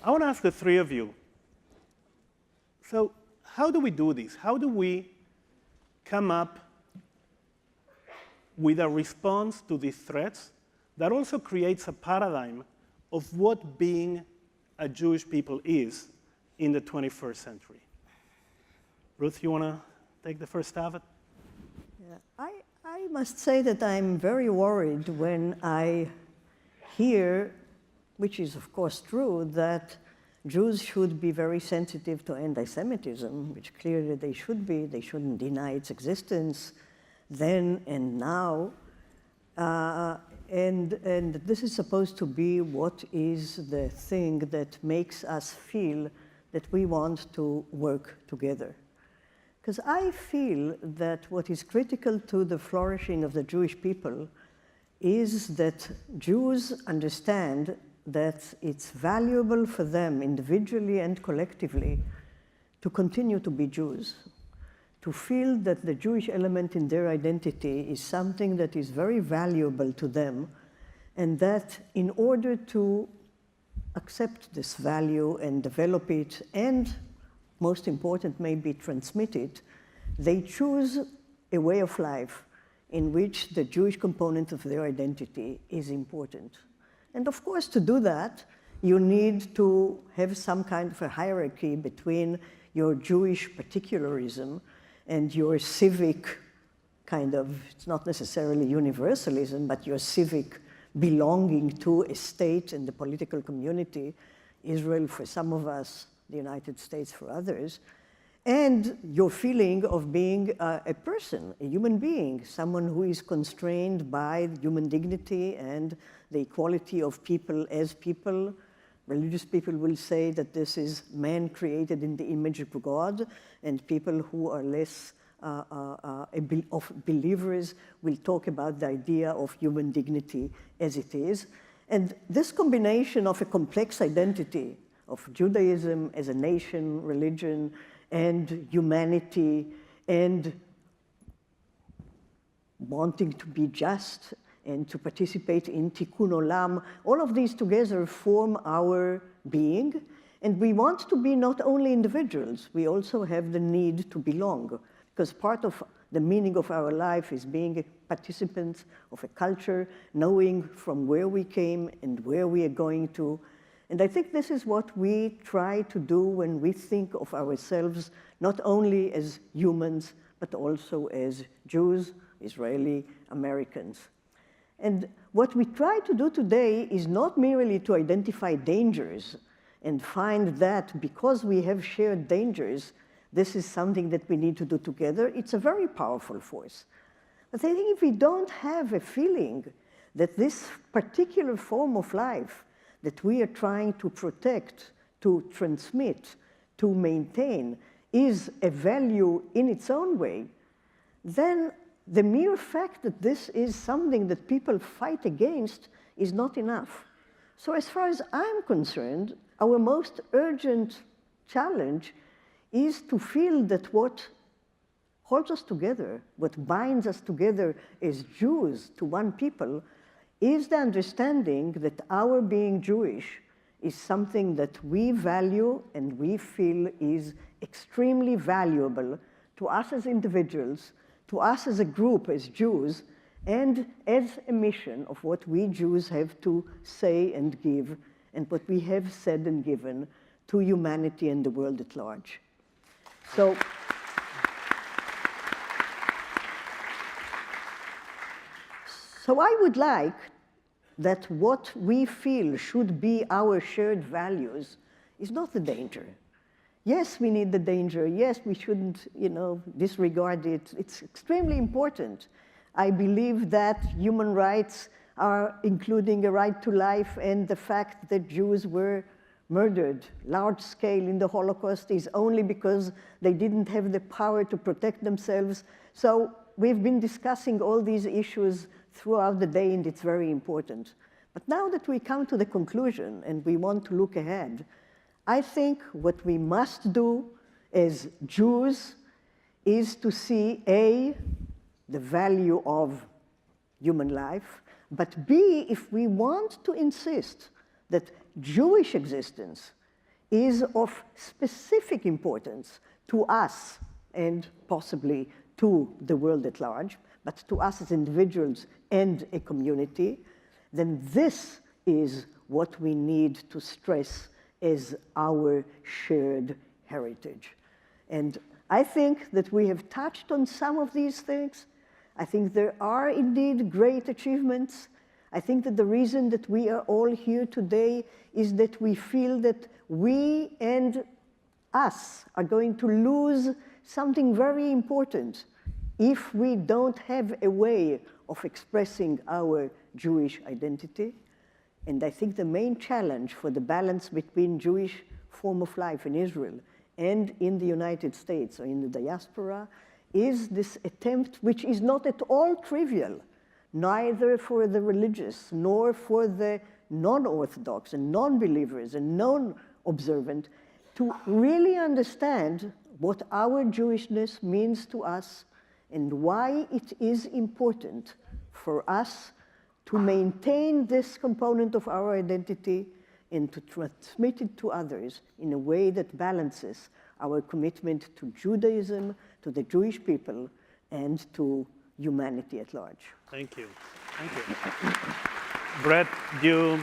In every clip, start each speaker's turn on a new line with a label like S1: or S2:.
S1: I want to ask the three of you, so how do we do this? How do we come up with a response to these threats that also creates a paradigm of what being a Jewish people is in the 21st century? Ruth, you want to take the first stab at it?
S2: Yeah, I must say that I'm very worried when I hear, which is of course true, that Jews should be very sensitive to anti-Semitism, which clearly they should be. They shouldn't deny its existence then and now. And this is supposed to be what is the thing that makes us feel that we want to work together. Because I feel that what is critical to the flourishing of the Jewish people is that Jews understand that it's valuable for them individually and collectively to continue to be Jews, to feel that the Jewish element in their identity is something that is very valuable to them, and that in order to accept this value and develop it, and most important, maybe transmit it, they choose a way of life in which the Jewish component of their identity is important. And of course, to do that, you need to have some kind of a hierarchy between your Jewish particularism and your civic kind of, it's not necessarily universalism, but your civic belonging to a state and the political community, Israel for some of us, the United States for others, and your feeling of being a person, a human being, someone who is constrained by human dignity and the equality of people as people. Religious people will say that this is man created in the image of God, and people who are less of believers will talk about the idea of human dignity as it is. And this combination of a complex identity of Judaism as a nation, religion, and humanity, and wanting to be just and to participate in tikkun olam, all of these together form our being. And we want to be not only individuals, we also have the need to belong, because part of the meaning of our life is being a participant of a culture, knowing from where we came and where we are going to. And I think this is what we try to do when we think of ourselves not only as humans, but also as Jews, Israeli Americans. And what we try to do today is not merely to identify dangers and find that because we have shared dangers, this is something that we need to do together. It's a very powerful force. But I think if we don't have a feeling that this particular form of life that we are trying to protect, to transmit, to maintain, is a value in its own way, then the mere fact that this is something that people fight against is not enough. So as far as I'm concerned, our most urgent challenge is to feel that what holds us together, what binds us together as Jews to one people, is the understanding that our being Jewish is something that we value and we feel is extremely valuable to us as individuals, to us as a group, as Jews, and as a mission of what we Jews have to say and give, and what we have said and given to humanity and the world at large. So I would like that what we feel should be our shared values is not the danger. Yes, we need the danger. Yes, we shouldn't, disregard it. It's extremely important. I believe that human rights are including a right to life, and the fact that Jews were murdered large scale in the Holocaust is only because they didn't have the power to protect themselves. So we've been discussing all these issues throughout the day, and it's very important. But now that we come to the conclusion and we want to look ahead, I think what we must do as Jews is to see, A, the value of human life, but B, if we want to insist that Jewish existence is of specific importance to us and possibly to the world at large, but to us as individuals and a community, then this is what we need to stress as our shared heritage. And I think that we have touched on some of these things. I think there are indeed great achievements. I think that the reason that we are all here today is that we feel that we and us are going to lose something very important if we don't have a way of expressing our Jewish identity. And I think the main challenge for the balance between Jewish form of life in Israel and in the United States or in the diaspora is this attempt, which is not at all trivial, neither for the religious nor for the non-Orthodox and non-believers and non-observant, to really understand what our Jewishness means to us and why it is important for us to maintain this component of our identity and to transmit it to others in a way that balances our commitment to Judaism, to the Jewish people, and to humanity at large.
S1: Thank you. Thank you. Bret, do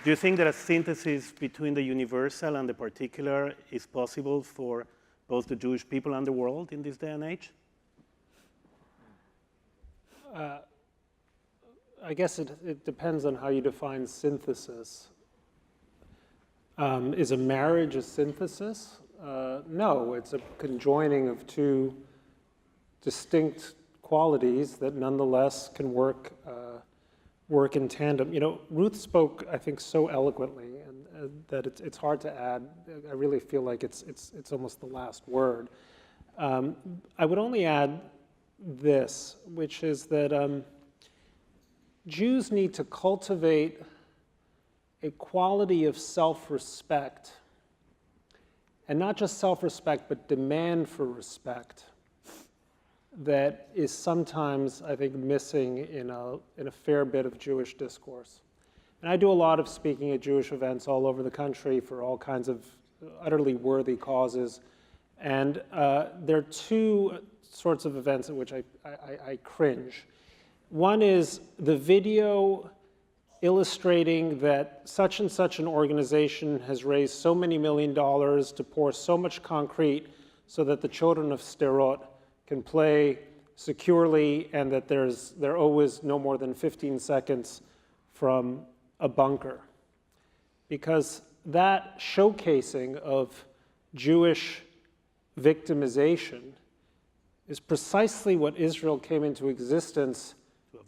S1: you think that a synthesis between the universal and the particular is possible for both the Jewish people and the world in this day and age?
S3: I guess it depends on how you define synthesis. Is a marriage a synthesis? No, it's a conjoining of two distinct qualities that nonetheless can work in tandem. You know, Ruth spoke, I think, so eloquently, and that it's hard to add. I really feel like it's almost the last word. I would only add this, which is that Jews need to cultivate a quality of self-respect, and not just self-respect, but demand for respect, that is sometimes, I think, missing in a fair bit of Jewish discourse. And I do a lot of speaking at Jewish events all over the country for all kinds of utterly worthy causes. And there are two sorts of events at which I cringe. One is the video illustrating that such and such an organization has raised so many $1 million to pour so much concrete so that the children of Sderot can play securely and that they're always no more than 15 seconds from a bunker. Because that showcasing of Jewish victimization is precisely what Israel came into existence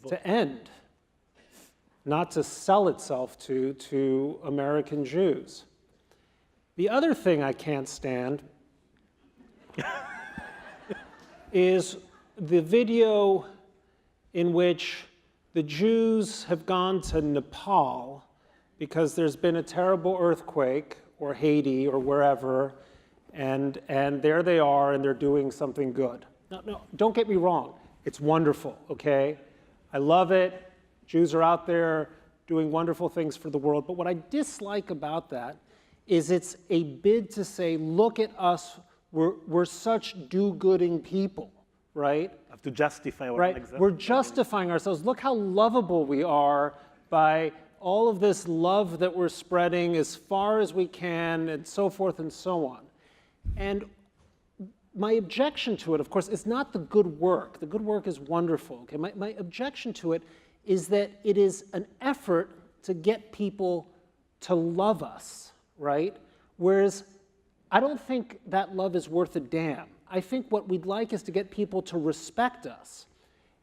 S3: to end, not to sell itself to American Jews. The other thing I can't stand is the video in which the Jews have gone to Nepal because there's been a terrible earthquake, or Haiti, or wherever, and there they are, and they're doing something good. No, don't get me wrong. It's wonderful, okay? I love it. Jews are out there doing wonderful things for the world. But what I dislike about that is it's a bid to say, look at us, we're such do-gooding people, right?
S1: Have to justify our
S3: right? We're justifying ourselves. Look how lovable we are by all of this love that we're spreading as far as we can, and so forth and so on. And my objection to it, of course, is not the good work. The good work is wonderful. Okay? My objection to it is that it is an effort to get people to love us, right? Whereas I don't think that love is worth a damn. I think what we'd like is to get people to respect us.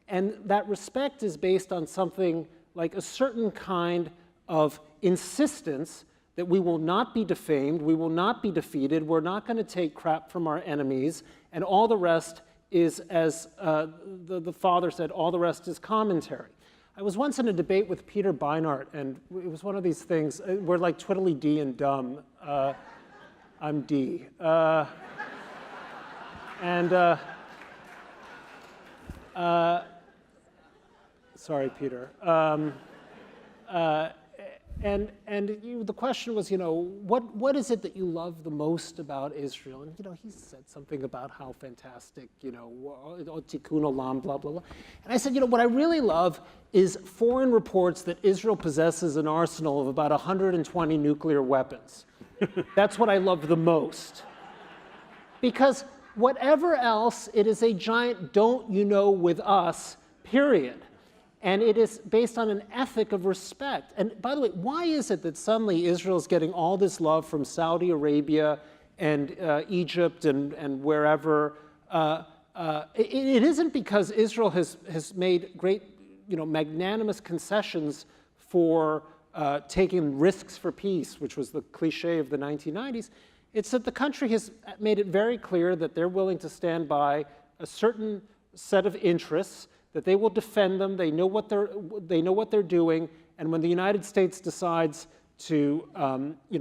S3: And that respect is based on something like a certain kind of insistence that we will not be defamed, we will not be defeated, we're not going to take crap from our enemies, and all the rest is, as the father said, all the rest is commentary. I was once in a debate with Peter Beinart, and it was one of these things, we're like twiddly D and dumb. I'm D. Sorry, Peter. the question was, what is it that you love the most about Israel? And he said something about how fantastic, tikkun olam, blah blah blah. And I said, what I really love is foreign reports that Israel possesses an arsenal of about 120 nuclear weapons. That's what I love the most, because whatever else, it is a giant "don't you know" with us, period. And it is based on an ethic of respect. And by the way, why is it that suddenly Israel is getting all this love from Saudi Arabia and Egypt and wherever? It isn't because Israel has made great, magnanimous concessions for taking risks for peace, which was the cliche of the 1990s. It's that the country has made it very clear that they're willing to stand by a certain set of interests, that they will defend them. They know what they're doing, and when the United States decides to,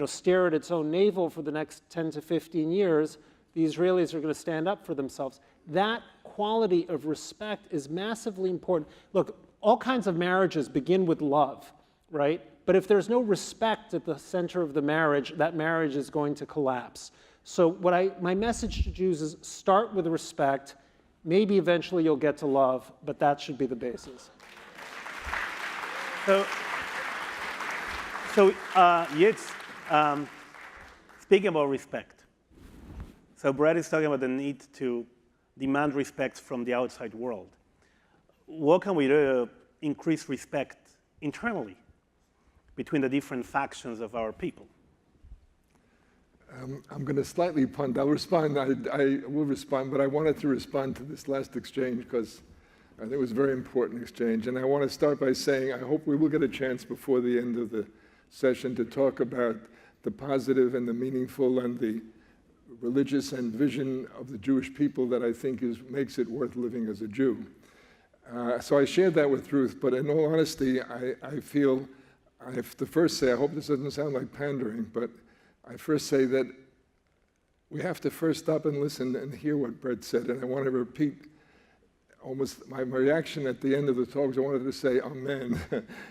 S3: stare at its own navel for the next 10 to 15 years, the Israelis are going to stand up for themselves. That quality of respect is massively important. Look, all kinds of marriages begin with love, right? But if there's no respect at the center of the marriage, that marriage is going to collapse. So my message to Jews is start with respect. Maybe eventually you'll get to love, but that should be the basis.
S1: So Yitz, speaking about respect. So Bret is talking about the need to demand respect from the outside world. What can we do to increase respect internally between the different factions of our people?
S4: I'm going to slightly punt. I'll respond. I will respond, but I wanted to respond to this last exchange because I think it was a very important exchange. And I want to start by saying I hope we will get a chance before the end of the session to talk about the positive and the meaningful and the religious and vision of the Jewish people that I think makes it worth living as a Jew. So I shared that with Ruth, but in all honesty, I feel I have to first say, I hope this doesn't sound like pandering, but I first say that we have to first stop and listen and hear what Bret said. And I want to repeat almost my reaction at the end of the talk. I wanted to say, Amen,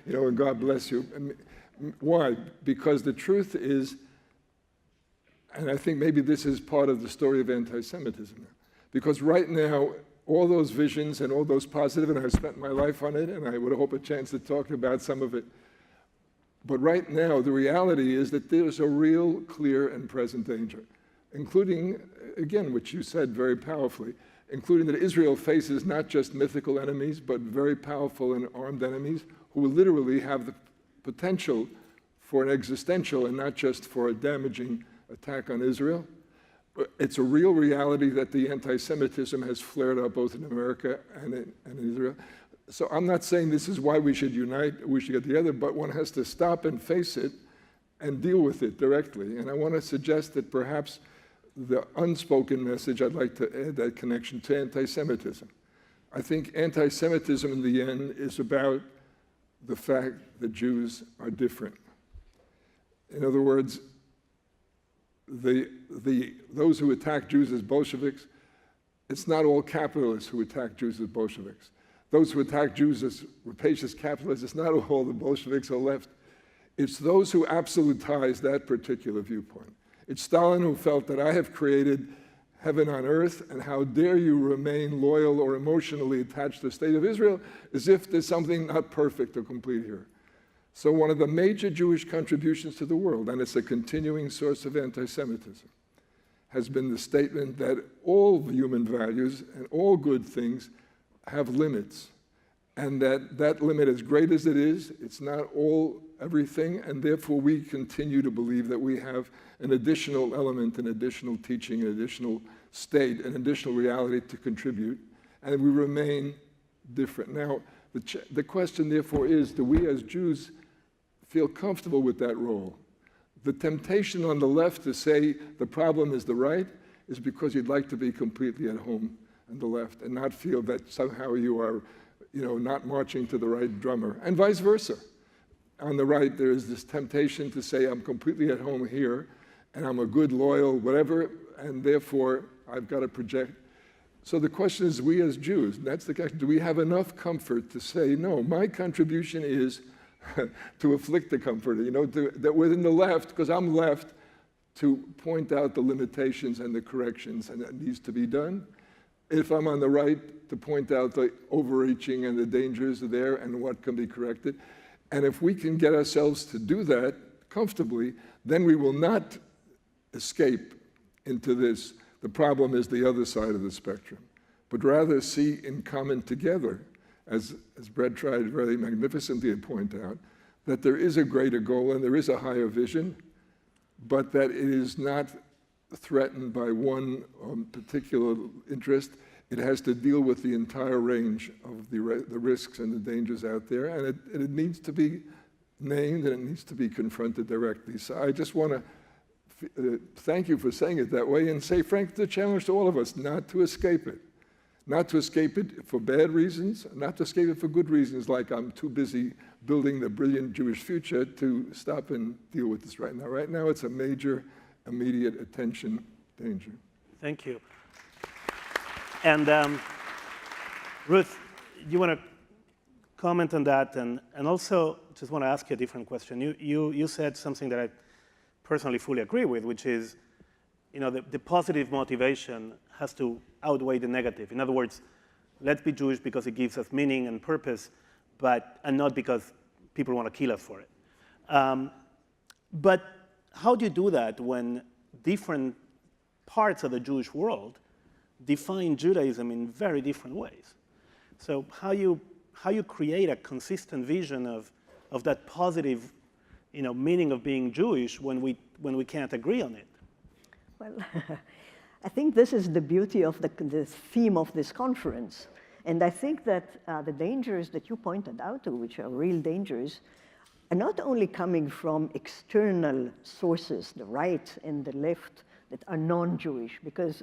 S4: and God bless you. Why? Because the truth is, and I think maybe this is part of the story of anti-Semitism. Because right now, all those visions and all those positive, and I've spent my life on it, and I would hope a chance to talk about some of it. But right now, the reality is that there's a real, clear, and present danger, including, again, which you said very powerfully, including that Israel faces not just mythical enemies, but very powerful and armed enemies who literally have the potential for an existential and not just for a damaging attack on Israel. It's a real reality that the anti-Semitism has flared up both in America and in Israel. So I'm not saying this is why we should unite, we should get together, but one has to stop and face it and deal with it directly. And I want to suggest that perhaps the unspoken message, I'd like to add that connection to anti-Semitism. I think anti-Semitism in the end is about the fact that Jews are different. In other words, those who attack Jews as Bolsheviks, it's not all capitalists who attack Jews as Bolsheviks. Those who attack Jews as rapacious capitalists, it's not all the Bolsheviks or left. It's those who absolutize that particular viewpoint. It's Stalin who felt that I have created heaven on earth, and how dare you remain loyal or emotionally attached to the state of Israel as if there's something not perfect or complete here. So one of the major Jewish contributions to the world, and it's a continuing source of anti-Semitism, has been the statement that all human values and all good things have limits, and that limit, as great as it is, it's not all everything, and therefore we continue to believe that we have an additional element, an additional teaching, an additional state, an additional reality to contribute, and we remain different. Now, the question therefore is, do we as Jews feel comfortable with that role? The temptation on the left to say the problem is the right is because you'd like to be completely at home on the left and not feel that somehow you are, not marching to the right drummer, and vice versa. On the right, there is this temptation to say I'm completely at home here, and I'm a good, loyal, whatever, and therefore I've got to project. So the question is, we as Jews, and that's the question, do we have enough comfort to say, no, my contribution is to afflict the comforter, that within the left, because I'm left, to point out the limitations and the corrections and that needs to be done. If I'm on the right, to point out the overreaching and the dangers there and what can be corrected. And if we can get ourselves to do that comfortably, then we will not escape into this. The problem is the other side of the spectrum, but rather see in common together, as Bret tried very magnificently to point out, that there is a greater goal and there is a higher vision, but that it is not threatened by one particular interest. It has to deal with the entire range of the risks and the dangers out there, and it needs to be named and it needs to be confronted directly. So I just want to thank you for saying it that way and say, frankly, the challenge to all of us, not to escape it. Not to escape it for bad reasons, not to escape it for good reasons, like I'm too busy building the brilliant Jewish future to stop and deal with this right now. Right now, it's a major, immediate attention danger.
S1: Thank you. And Ruth, you want to comment on that? And also, just want to ask you a different question. You said something that I personally fully agree with, which is, the positive motivation has to outweigh the negative. In other words, let's be Jewish because it gives us meaning and purpose, and not because people want to kill us for it. But how do you do that when different parts of the Jewish world define Judaism in very different ways? So how you create a consistent vision of that positive, meaning of being Jewish when we can't agree on it?
S2: Well, I think this is the beauty of the theme of this conference. And I think that the dangers that you pointed out to, which are real dangers, are not only coming from external sources, the right and the left, that are non-Jewish, because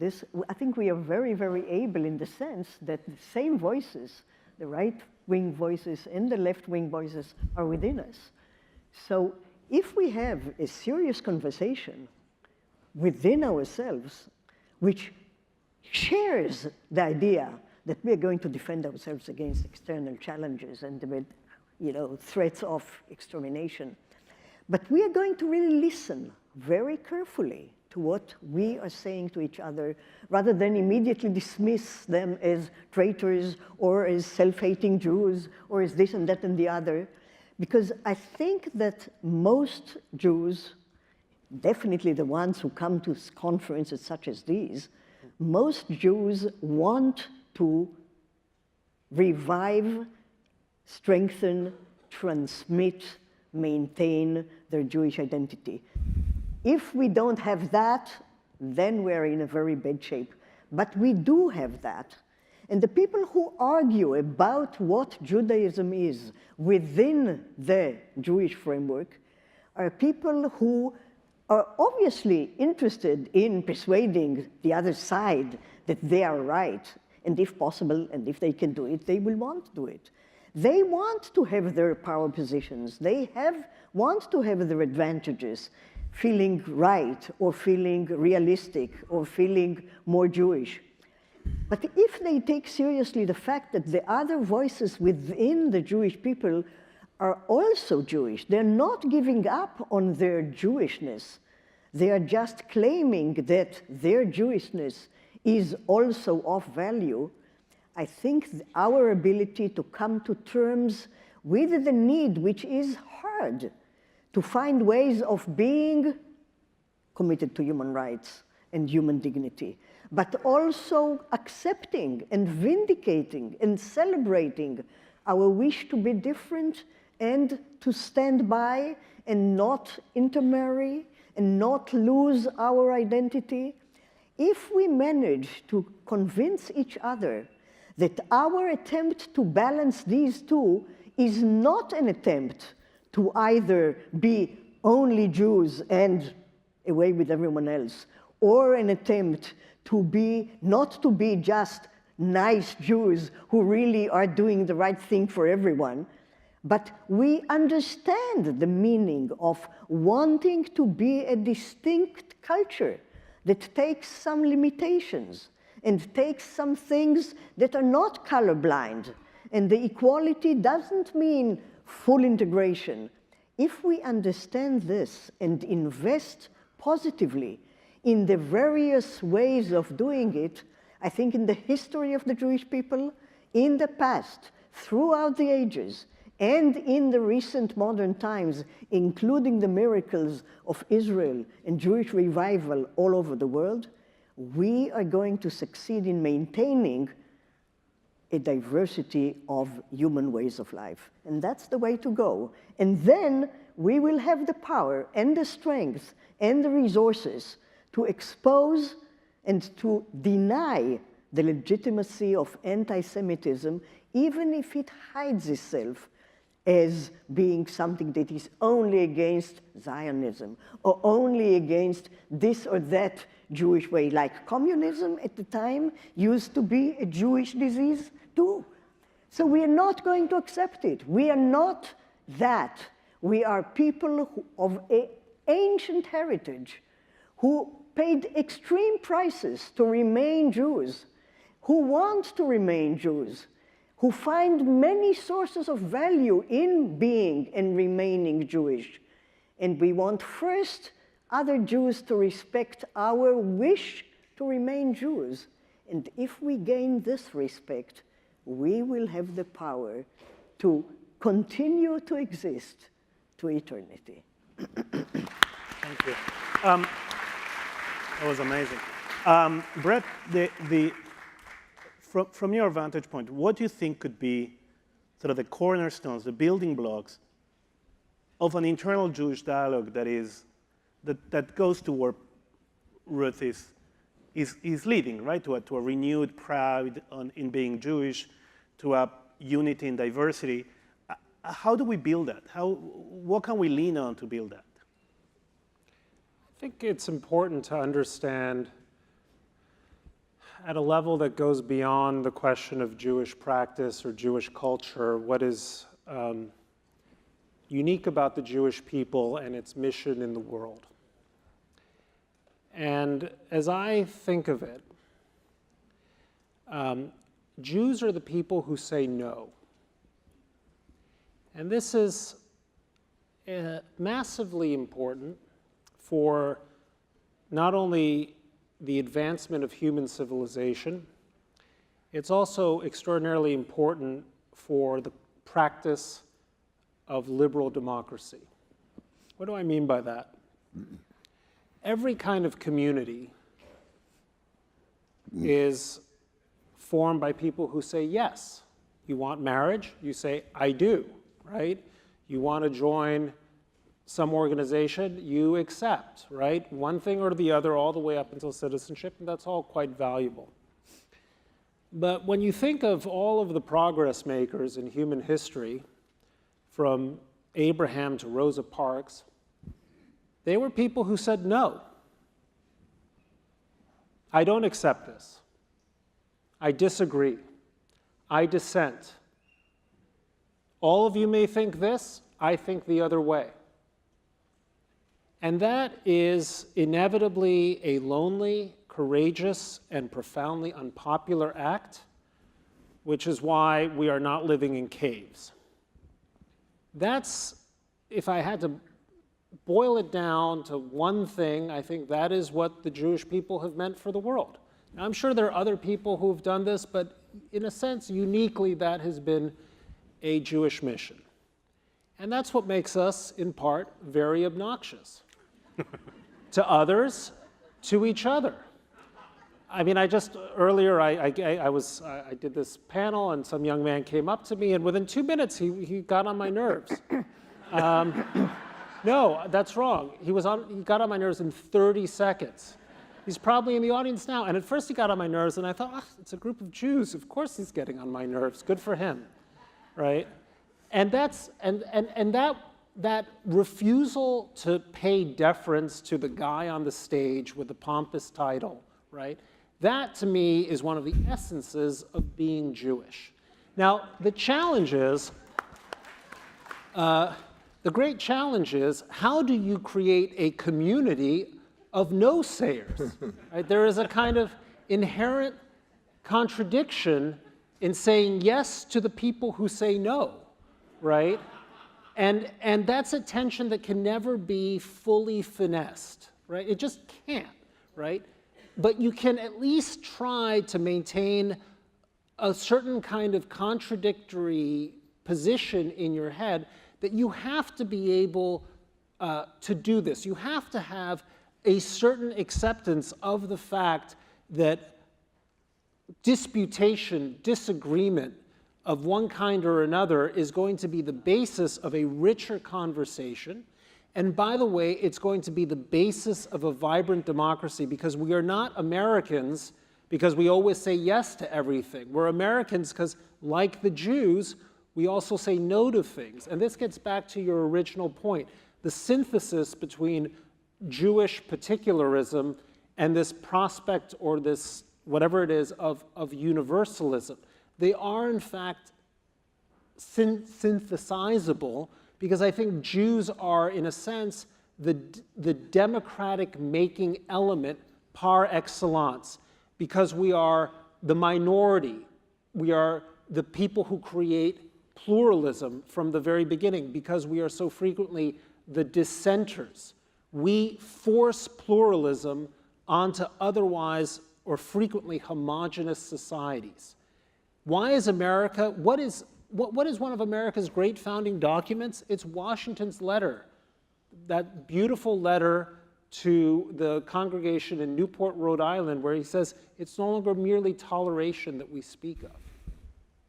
S2: I think we are very, very able in the sense that the same voices, the right-wing voices and the left-wing voices, are within us. So if we have a serious conversation within ourselves, which shares the idea that we are going to defend ourselves against external challenges and threats of extermination. But we are going to really listen very carefully to what we are saying to each other, rather than immediately dismiss them as traitors or as self-hating Jews or as this and that and the other. Because I think that most Jews, definitely the ones who come to conferences such as these, most Jews want to revive, strengthen, transmit, maintain their Jewish identity. If we don't have that, then we're in a very bad shape. But we do have that. And the people who argue about what Judaism is within the Jewish framework are people who are obviously interested in persuading the other side that they are right, and if possible, and if they can do it, they will want to do it. They want to have their power positions. They want to have their advantages, feeling right, or feeling realistic, or feeling more Jewish. But if they take seriously the fact that the other voices within the Jewish people are also Jewish, they're not giving up on their Jewishness. They are just claiming that their Jewishness is also of value. I think our ability to come to terms with the need, which is hard, to find ways of being committed to human rights and human dignity, but also accepting and vindicating and celebrating our wish to be different and to stand by and not intermarry and not lose our identity. If we manage to convince each other that our attempt to balance these two is not an attempt to either be only Jews and away with everyone else, or an attempt to be, not to be just nice Jews who really are doing the right thing for everyone, but we understand the meaning of wanting to be a distinct culture that takes some limitations and takes some things that are not colorblind. And the equality doesn't mean full integration. If we understand this and invest positively in the various ways of doing it, I think in the history of the Jewish people, in the past, throughout the ages, and in the recent modern times, including the miracles of Israel and Jewish revival all over the world, we are going to succeed in maintaining a diversity of human ways of life. And that's the way to go. And then we will have the power and the strength and the resources to expose and to deny the legitimacy of anti-Semitism, even if it hides itself as being something that is only against Zionism or only against this or that Jewish way, like communism at the time used to be a Jewish disease too. So we are not going to accept it. We are not that. We are people of an ancient heritage who paid extreme prices to remain Jews, who want to remain Jews, who find many sources of value in being and remaining Jewish. And we want first other Jews to respect our wish to remain Jews. And if we gain this respect, we will have the power to continue to exist to eternity.
S1: Thank you. That was amazing. Bret, from your vantage point, what do you think could be sort of the cornerstones, the building blocks of an internal Jewish dialogue that goes to where Ruth is leading, right? To a renewed pride in being Jewish, to a unity in diversity. How do we build that? What can we lean on to build that?
S3: I think it's important to understand at a level that goes beyond the question of Jewish practice or Jewish culture, what is unique about the Jewish people and its mission in the world. And as I think of it, Jews are the people who say no. And this is massively important for not only the advancement of human civilization, it's also extraordinarily important for the practice of liberal democracy. What do I mean by that? Every kind of community is formed by people who say yes. You want marriage? You say, I do, right? You want to join some organization, you accept, right? One thing or the other all the way up until citizenship, and that's all quite valuable. But when you think of all of the progress makers in human history, from Abraham to Rosa Parks, they were people who said, no, I don't accept this. I disagree. I dissent. All of you may think this, I think the other way. And that is inevitably a lonely, courageous, and profoundly unpopular act, which is why we are not living in caves. That's, if I had to boil it down to one thing, I think that is what the Jewish people have meant for the world. Now, I'm sure there are other people who have done this, but in a sense, uniquely, that has been a Jewish mission. And that's what makes us, in part, very obnoxious. To others, to each other. I mean, earlier I did this panel and some young man came up to me and within 2 minutes he got on my nerves. No, that's wrong. He got on my nerves in 30 seconds. He's probably in the audience now. And at first he got on my nerves and I thought, it's a group of Jews. Of course he's getting on my nerves. Good for him, right? And that refusal to pay deference to the guy on the stage with the pompous title, right? That, to me, is one of the essences of being Jewish. Now, the challenge is, the great challenge is, how do you create a community of no-sayers? Right? There is a kind of inherent contradiction in saying yes to the people who say no, right? And that's a tension that can never be fully finessed, right? It just can't, right? But you can at least try to maintain a certain kind of contradictory position in your head that you have to be able to do this. You have to have a certain acceptance of the fact that disputation, disagreement of one kind or another is going to be the basis of a richer conversation. And by the way, it's going to be the basis of a vibrant democracy, because we are not Americans because we always say yes to everything. We're Americans because, like the Jews, we also say no to things. And this gets back to your original point, the synthesis between Jewish particularism and this prospect, or this, whatever it is, of universalism. They are, in fact, synthesizable, because I think Jews are, in a sense, the democratic making element par excellence, because we are the minority. We are the people who create pluralism from the very beginning, because we are so frequently the dissenters. We force pluralism onto otherwise or frequently homogeneous societies. Why is America, what is one of America's great founding documents? It's Washington's letter, that beautiful letter to the congregation in Newport, Rhode Island, where he says, it's no longer merely toleration that we speak of.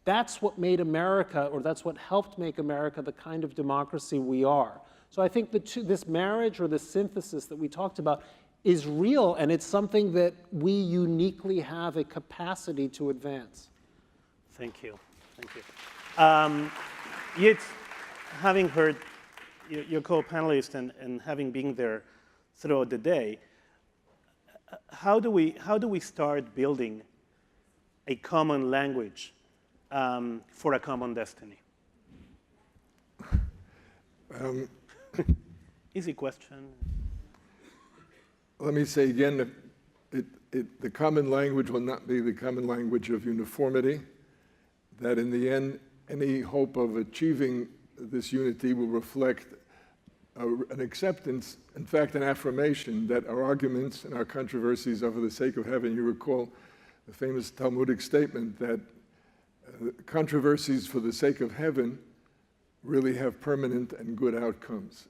S3: That's what made America, or that's what helped make America the kind of democracy we are. So I think this marriage, or this synthesis that we talked about, is real, and it's something that we uniquely have a capacity to advance.
S1: Thank you. Thank you. Yitz, having heard your co-panelists and having been there throughout the day, how do we start building a common language for a common destiny? Easy question.
S4: Let me say again, the common language will not be the common language of uniformity, that in the end, any hope of achieving this unity will reflect an acceptance, in fact, an affirmation that our arguments and our controversies are for the sake of heaven. You recall the famous Talmudic statement that controversies for the sake of heaven really have permanent and good outcomes.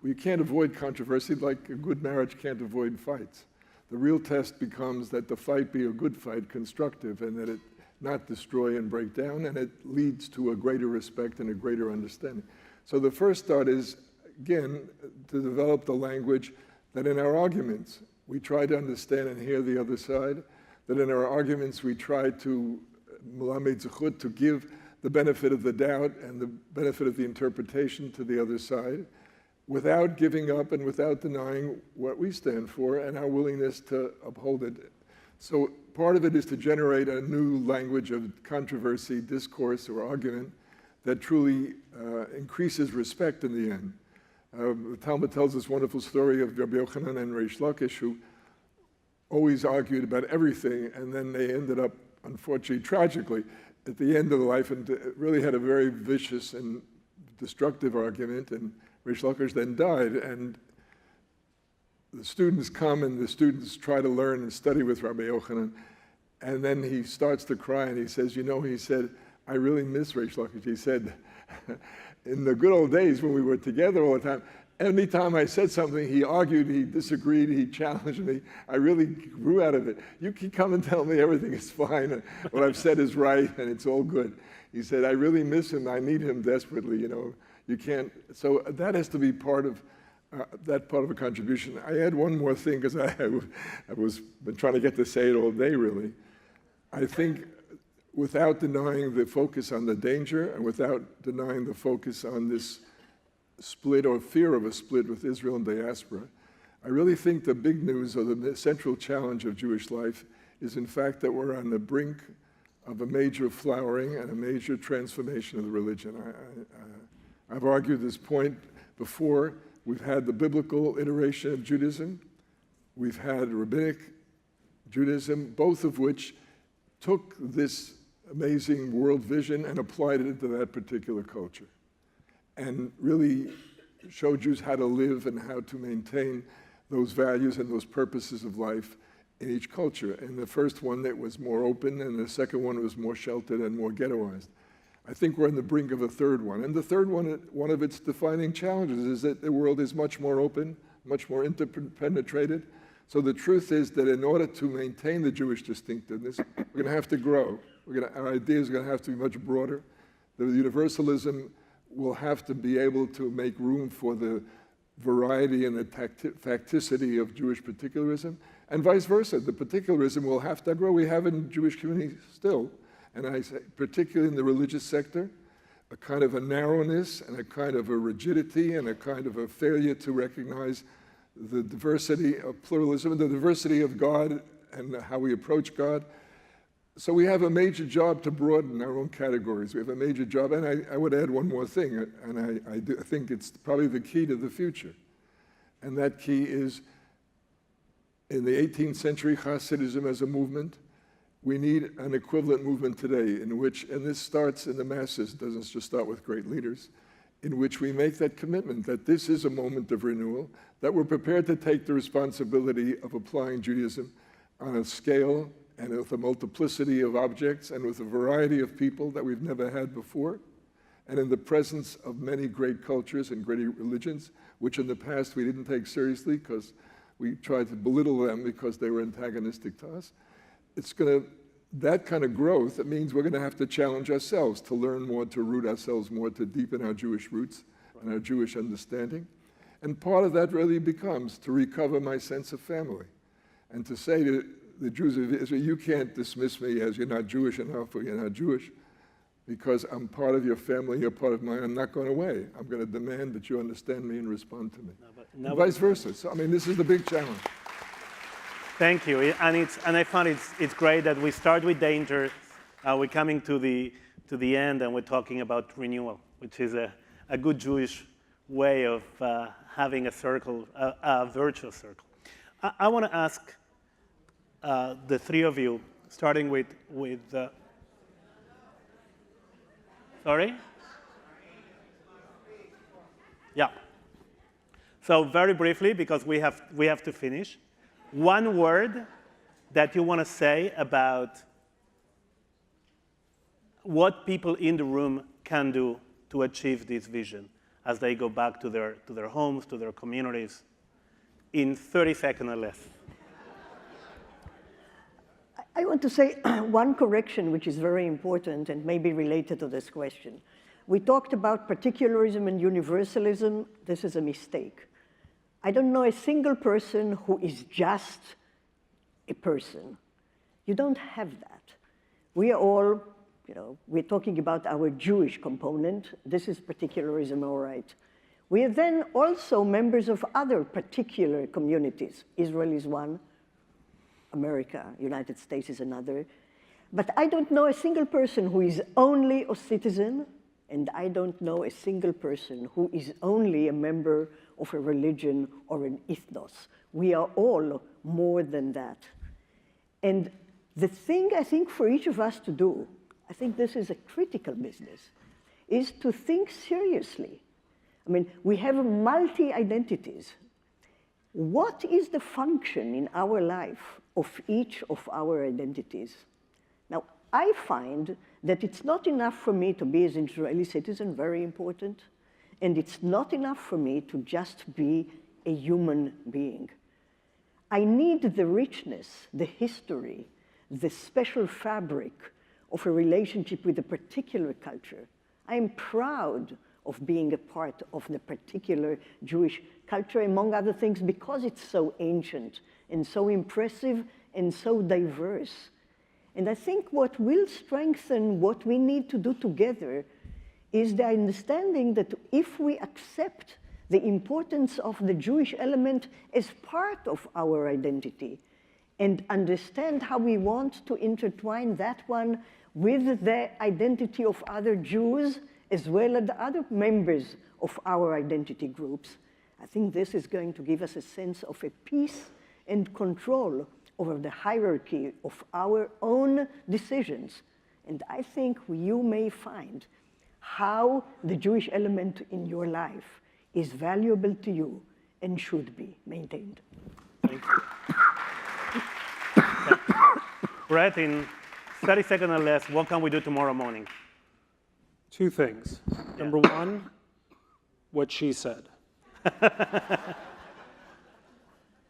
S4: We can't avoid controversy, like a good marriage can't avoid fights. The real test becomes that the fight be a good fight, constructive, and that it not destroy and break down, and it leads to a greater respect and a greater understanding. So the first start is, again, to develop the language that in our arguments we try to understand and hear the other side, that in our arguments we try to melamed zechut, to give the benefit of the doubt and the benefit of the interpretation to the other side, without giving up and without denying what we stand for and our willingness to uphold it. So part of it is to generate a new language of controversy, discourse, or argument that truly increases respect in the end. The Talmud tells this wonderful story of Rabbi Yochanan and Reish Lakish, who always argued about everything, and then they ended up, unfortunately, tragically, at the end of life, and really had a very vicious and destructive argument, and Reish Lakish then died, and the students come and the students try to learn and study with Rabbi Yochanan, and then he starts to cry and he says, he said, I really miss Reish Lakish. He said, in the good old days when we were together all the time, any time I said something, he argued, he disagreed, he challenged me. I really grew out of it. You can come and tell me everything is fine, and what I've said is right, and it's all good. He said, I really miss him. I need him desperately, You can't, so that has to be part of that part of a contribution. I add one more thing, because I was been trying to get to say it all day, really. I think without denying the focus on the danger and without denying the focus on this split or fear of a split with Israel and diaspora, I really think the big news or the central challenge of Jewish life is, in fact, that we're on the brink of a major flowering and a major transformation of the religion. I've argued this point before. We've had the biblical iteration of Judaism. We've had rabbinic Judaism, both of which took this amazing world vision and applied it to that particular culture. and really show Jews how to live and how to maintain those values and those purposes of life in each culture. And the first one that was more open, and the second one was more sheltered and more ghettoized. I think we're on the brink of a third one. And the third one of its defining challenges is that the world is much more open, much more interpenetrated. So the truth is that in order to maintain the Jewish distinctiveness, we're going to have to grow. Our ideas are going to have to be much broader. The universalism will have to be able to make room for the variety and the facticity of Jewish particularism, and vice versa. The particularism will have to grow. We have in Jewish communities still, and I say particularly in the religious sector, a kind of a narrowness and a kind of a rigidity and a kind of a failure to recognize the diversity of pluralism and the diversity of God and how we approach God. So we have a major job to broaden our own categories. We have a major job, and I would add one more thing, and I think it's probably the key to the future. And that key is, in the 18th century, Hasidism as a movement, we need an equivalent movement today in which, and this starts in the masses, doesn't just start with great leaders, in which we make that commitment that this is a moment of renewal, that we're prepared to take the responsibility of applying Judaism on a scale and with a multiplicity of objects and with a variety of people that we've never had before, and in the presence of many great cultures and great religions, which in the past we didn't take seriously because we tried to belittle them because they were antagonistic to us. That kind of growth, it means we're going to have to challenge ourselves to learn more, to root ourselves more, to deepen our Jewish roots and our Jewish understanding. And part of that really becomes to recover my sense of family and to say to the Jews of Israel, you can't dismiss me as you're not Jewish enough or you're not Jewish, because I'm part of your family, you're part of mine. I'm not going away. I'm going to demand that you understand me and respond to me. And vice versa. So, I mean, this is the big challenge.
S1: Thank you. And I found it's great that we start with danger, we're coming to the end, and we're talking about renewal, which is a good Jewish way of having a circle, a virtuous circle. I want to ask the three of you, starting with sorry? Yeah. So very briefly, because we have to finish, one word that you want to say about what people in the room can do to achieve this vision as they go back to their homes, to their communities, in 30 seconds or less.
S2: I want to say one correction, which is very important and maybe related to this question. We talked about particularism and universalism. This is a mistake. I don't know a single person who is just a person. You don't have that. We are all, we're talking about our Jewish component. This is particularism, all right. We are then also members of other particular communities. Israel is one, America, United States is another. But I don't know a single person who is only a citizen, and I don't know a single person who is only a member of a religion or an ethnos. We are all more than that. And the thing I think for each of us to do, I think this is a critical business, is to think seriously. I mean, we have multi-identities. What is the function in our life of each of our identities? Now, I find that it's not enough for me to be an Israeli citizen, very important, and it's not enough for me to just be a human being. I need the richness, the history, the special fabric of a relationship with a particular culture. I am proud of being a part of the particular Jewish culture, among other things, because it's so ancient and so impressive and so diverse. And I think what will strengthen what we need to do together is the understanding that if we accept the importance of the Jewish element as part of our identity and understand how we want to intertwine that one with the identity of other Jews as well as the other members of our identity groups, I think this is going to give us a sense of a peace and control over the hierarchy of our own decisions. And I think you may find how the Jewish element in your life is valuable to you and should be maintained.
S1: Thank you. Bret, in 30 seconds or less, what can we do tomorrow morning?
S3: 2 things. Number 1, what she said.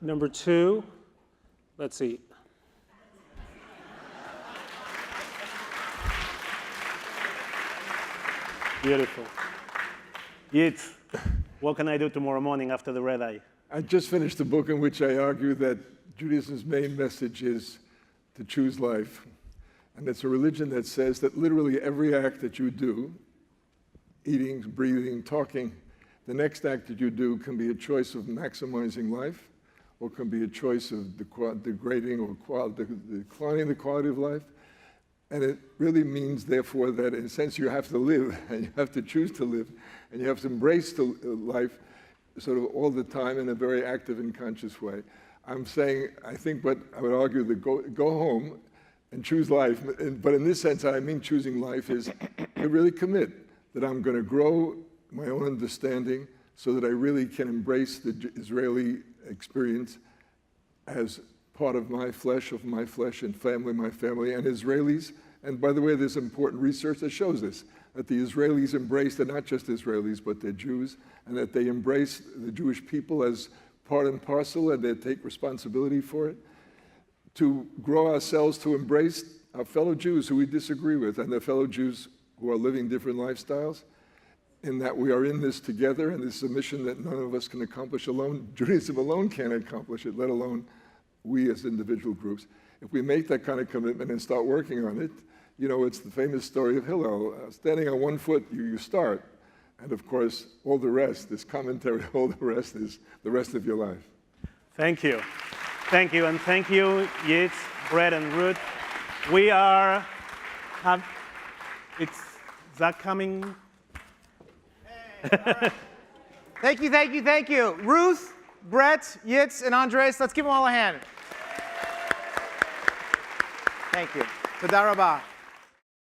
S3: Number 2, let's eat. Beautiful.
S1: Yitz, what can I do tomorrow morning after the red eye?
S4: I just finished a book in which I argue that Judaism's main message is to choose life. And it's a religion that says that literally every act that you do, eating, breathing, talking, the next act that you do can be a choice of maximizing life, or can be a choice of degrading or declining the quality of life. And it really means, therefore, that in a sense you have to live, and you have to choose to live, and you have to embrace life sort of all the time in a very active and conscious way. I'm saying, I think what I would argue that go home and choose life, but in this sense, I mean choosing life is to really commit that I'm going to grow my own understanding so that I really can embrace the Israeli experience as part of my flesh and family, my family, and Israelis. And by the way, there's important research that shows this, that the Israelis embrace, they're not just Israelis, but they're Jews, and that they embrace the Jewish people as part and parcel, and they take responsibility for it. To grow ourselves to embrace our fellow Jews who we disagree with, and the fellow Jews who are living different lifestyles, in that we are in this together, and this is a mission that none of us can accomplish alone. Judaism alone can't accomplish it, let alone we as individual groups. If we make that kind of commitment and start working on it, you know, it's the famous story of Hillel. Standing on one foot, you start. And of course, all the rest, this commentary, all the rest is the rest of your life.
S1: Thank you. Thank you, and thank you, Yitz, Bret, and Ruth. We are, is that coming?
S5: Hey, all right. Thank you, thank you, thank you. Ruth, Bret, Yitz, and Andres, let's give them all a hand. Thank you. Toda rabah.